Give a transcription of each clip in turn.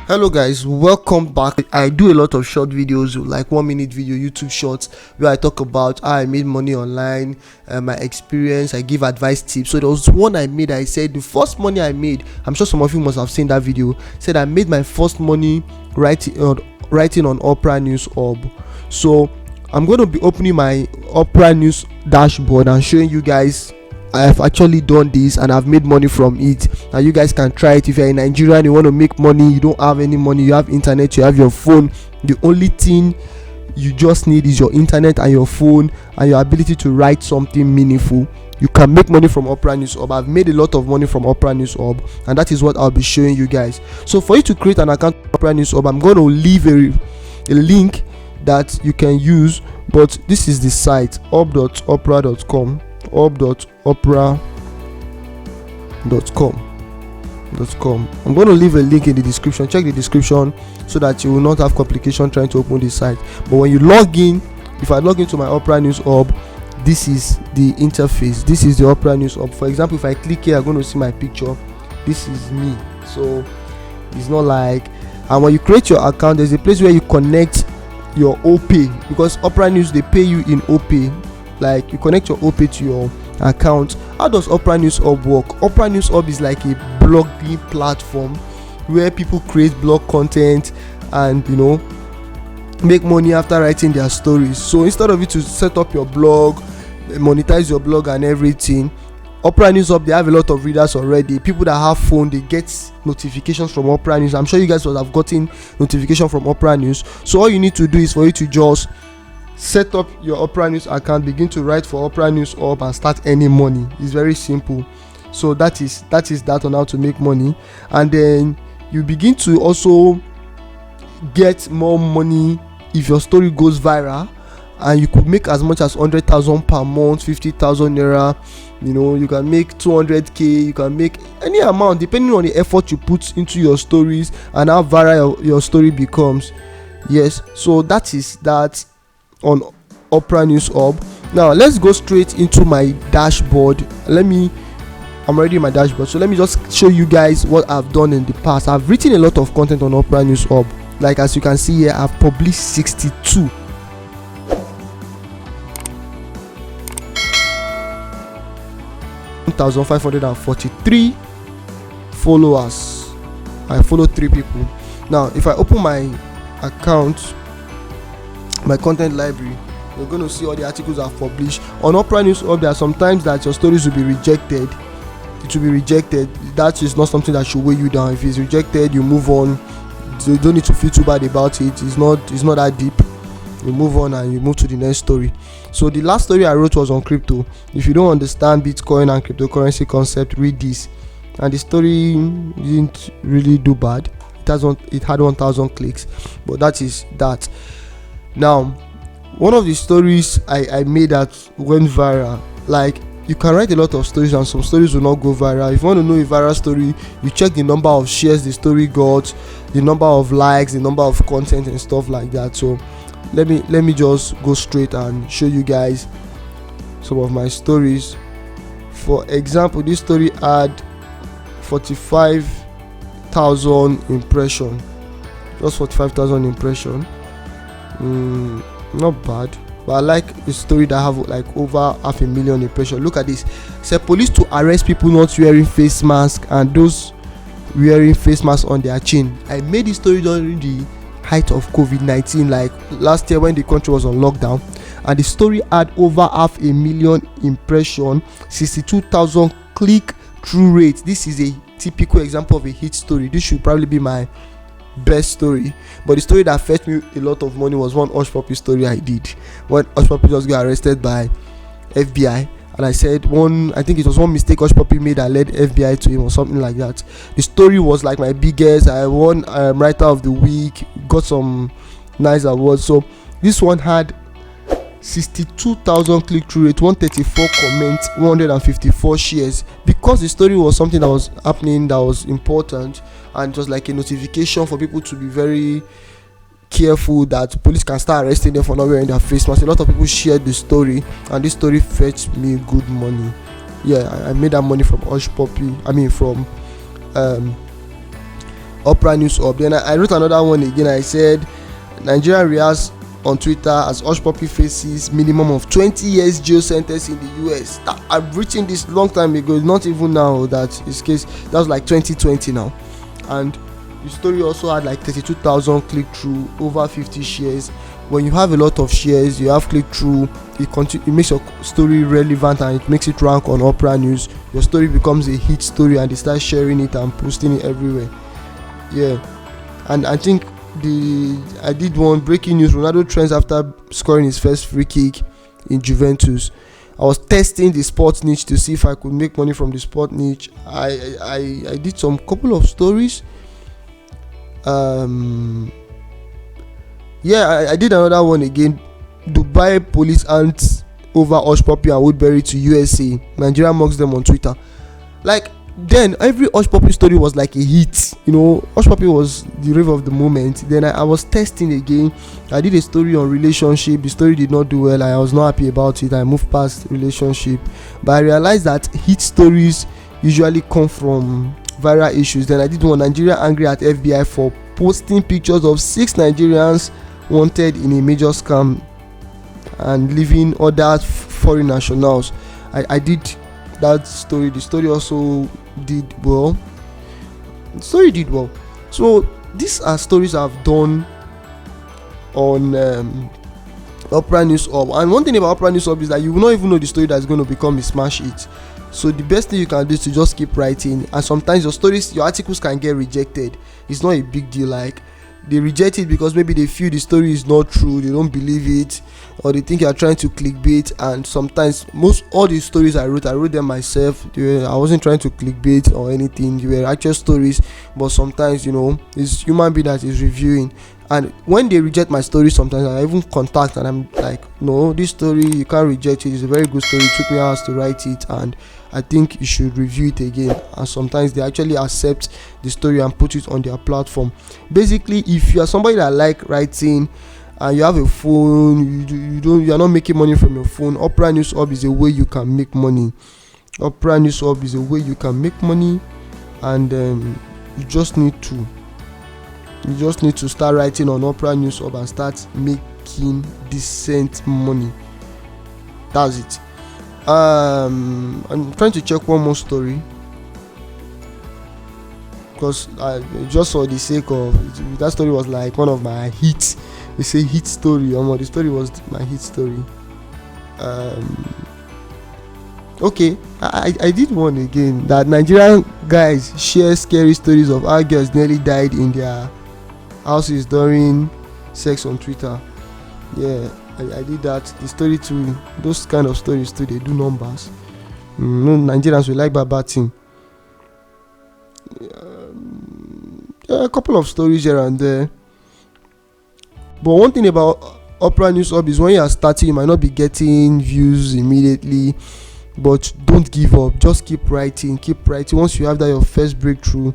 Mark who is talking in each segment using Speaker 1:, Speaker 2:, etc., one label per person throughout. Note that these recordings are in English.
Speaker 1: Hello guys, welcome back. I do a lot of short videos, like 1 minute video, YouTube shorts, where I talk about how I made money online, my experience. I give advice tips. So there was one I made. I said the first money I made, I'm sure some of you must have seen that video, said I made my first money writing on Opera News Hub. So I'm going to be opening my Opera News dashboard and showing you guys I have actually done this and I've made money from it, and you guys can try it. If you're in Nigeria and you want to make money, you don't have any money, you have internet, you have your phone, the only thing you just need is your internet and your phone and your ability to write something meaningful. You can make money from Opera News Hub. I've made a lot of money from Opera News Hub, and that is what I'll be showing you guys. So for you to create an account on Opera News Hub, I'm going to leave a link that you can use, but this is the site, hub.opera.com, hub.opera.com. I'm going to leave a link in the description. Check the description so that you will not have complication trying to open the site. But when you log in, if I log into my Opera News Hub, this is the interface. This is the Opera News Hub. For example, if I click here, I'm going to see my picture. This is me. So it's not like, and when you create your account, there's a place where you connect your OPay, because Opera News, they pay you in OPay. Like, you connect your OPay to your account. How does Opera News Hub work? Opera News Hub is like a blogging platform where people create blog content and make money after writing their stories. So instead of you to set up your blog, monetize your blog and everything, Opera News Hub, they have a lot of readers already. People that have phone, they get notifications from Opera News. I'm sure you guys will have gotten notification from Opera News. So all you need to do is for you to just set up your Opera News account, begin to write for Opera News Hub and start earning money. It's very simple. So that is that on how to make money. And then you begin to also get more money if your story goes viral, and you could make as much as 100,000 per month, 50,000 naira. You can make 200k, you can make any amount depending on the effort you put into your stories and how viral your story becomes. Yes, so that is that on Opera News Hub. Now let's go straight into my dashboard. I'm already in my dashboard, so let me just show you guys what I've done in the past. I've written a lot of content on Opera News Hub. Like, as you can see here, I've published 62 1,543 followers. I follow 3 people. Now if I open my account, my content library, you're going to see all the articles I've published on Opera News Hub. There are sometimes that your stories will be rejected. It will be rejected. That is not something that should weigh you down. If it's rejected, you move on. You don't need to feel too bad about it. It's not that deep. You move on and you move to the next story. So the last story I wrote was on crypto. If you don't understand Bitcoin and cryptocurrency concept, read this. And the story didn't really do bad. It had 1,000 clicks, but that is that. Now, one of the stories I made that went viral, like, you can write a lot of stories and some stories will not go viral. If you want to know a viral story, you check the number of shares the story got, the number of likes, the number of content and stuff like that. So let me just go straight and show you guys some of my stories. For example, this story had 45,000 impressions. Just 45,000 impressions. Not bad, but I like a story that have like over 500,000 impressions. Look at this. Say police to arrest people not wearing face mask and those wearing face masks on their chin. I made this story during the height of COVID-19, like last year when the country was on lockdown, and the story had over 500,000 impressions, 62,000 click-through rate. This is a typical example of a hit story. This should probably be my best story, but the story that fetched me a lot of money was one Hush Puppy story I did when Hush Puppy just got arrested by FBI, and I said I think it was one mistake Hush Puppy made that led FBI to him or something like that. The story was like my biggest. I won Writer of the Week, got some nice awards. So this one had 62,000 click-through rate, 134 comments, 154 shares, because the story was something that was happening, that was important, and just like a notification for people to be very careful that police can start arresting them for not wearing their face mask. A lot of people shared the story, and this story fetched me good money. I made that money from Hush Puppy. From Opera News Hub. Then I wrote another one again. I said Nigeria reacts on Twitter as Hush Puppy faces minimum of 20 years jail sentence in the US. I've written this long time ago, not even now that is case. That was like 2020 now. And the story also had like 32,000 click through, over 50 shares. When you have a lot of shares, you have click through, it makes your story relevant and it makes it rank on Opera News. Your story becomes a hit story and they start sharing it and posting it everywhere. Yeah. And I think I did one breaking news. Ronaldo trends after scoring his first free kick in Juventus. I was testing the sports niche to see if I could make money from the sport niche. I did some couple of stories. I did another one again. Dubai police ants over Hush Puppy and Woodbury to USA. Nigeria mocks them on Twitter. Like, then every Hush Puppy story was like a hit. Hush Puppy was the rave of the moment. Then I was testing again. I did a story on relationship. The story did not do well. I was not happy about it. I moved past relationship. But I realized that hit stories usually come from viral issues. Then I did one, Nigeria angry at FBI for posting pictures of 6 Nigerians wanted in a major scam and leaving other foreign nationals. I did that story. The story also did well. So these are stories I've done on Opera News Hub. And one thing about Opera News Hub is that you will not even know the story that's going to become a smash hit. So the best thing you can do is to just keep writing. And sometimes your articles can get rejected. It's not a big deal. Like, they reject it because maybe they feel the story is not true, they don't believe it, or they think you are trying to clickbait. And sometimes all the stories I wrote them myself. I wasn't trying to clickbait or anything. They were actual stories. But sometimes, it's human being that is reviewing. And when they reject my story, sometimes I even contact and I'm like, no, this story you can't reject it. It's a very good story. It took me hours to write it and I think you should review it again. And sometimes they actually accept the story and put it on their platform. Basically, if you are somebody that like writing and you have a phone, you are not making money from your phone, Opera News Hub is a way you can make money. Opera News Hub is a way you can make money, and you just need to start writing on Opera News Hub and start making decent money. That's it. I'm trying to check one more story because I just for the sake of that story was like one of my hits. They say hit story. The story was my hit story. Okay, I did one again that Nigerian guys share scary stories of how girls nearly died in their houses during sex on Twitter. Yeah, I did that. The story too, those kind of stories too, they do numbers. Nigerians will like bad thing. A couple of stories here and there. But one thing about Opera News Hub is when you are starting, you might not be getting views immediately. But don't give up. Just keep writing. Once you have that your first breakthrough,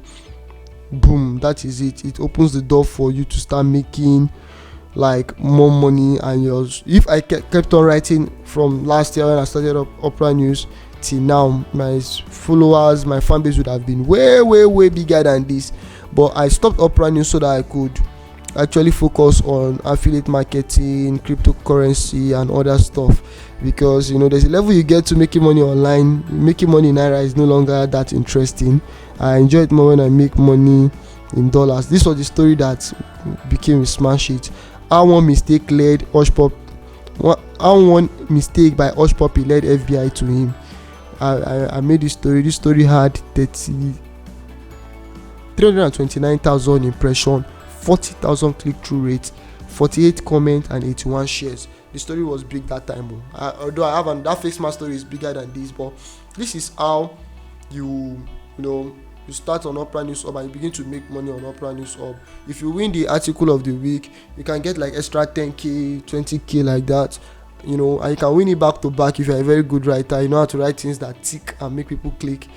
Speaker 1: boom, that is it. It opens the door for you to start making like more money. And if I kept on writing from last year when I started up Opera News till now, my followers, my fan base would have been way bigger than this. But I stopped Opera News so that I could actually focus on affiliate marketing, cryptocurrency and other stuff, because there's a level you get to making money online. Making money in Naira is no longer that interesting. I enjoy it more when I make money in dollars. This was the story that became a smash hit. How one mistake by Hush Puppy led FBI to him. I made this story. This story had 329,000 impressions, 40,000 click-through rate, 48 comments and 81 shares. The story was big that time. Although I have that face mask story is bigger than this, but this is how you start on Opera News Hub and you begin to make money on Opera News Hub. If you win the article of the week, you can get like extra 10k, 20k like that. And you can win it back to back if you're a very good writer. You know how to write things that tick and make people click.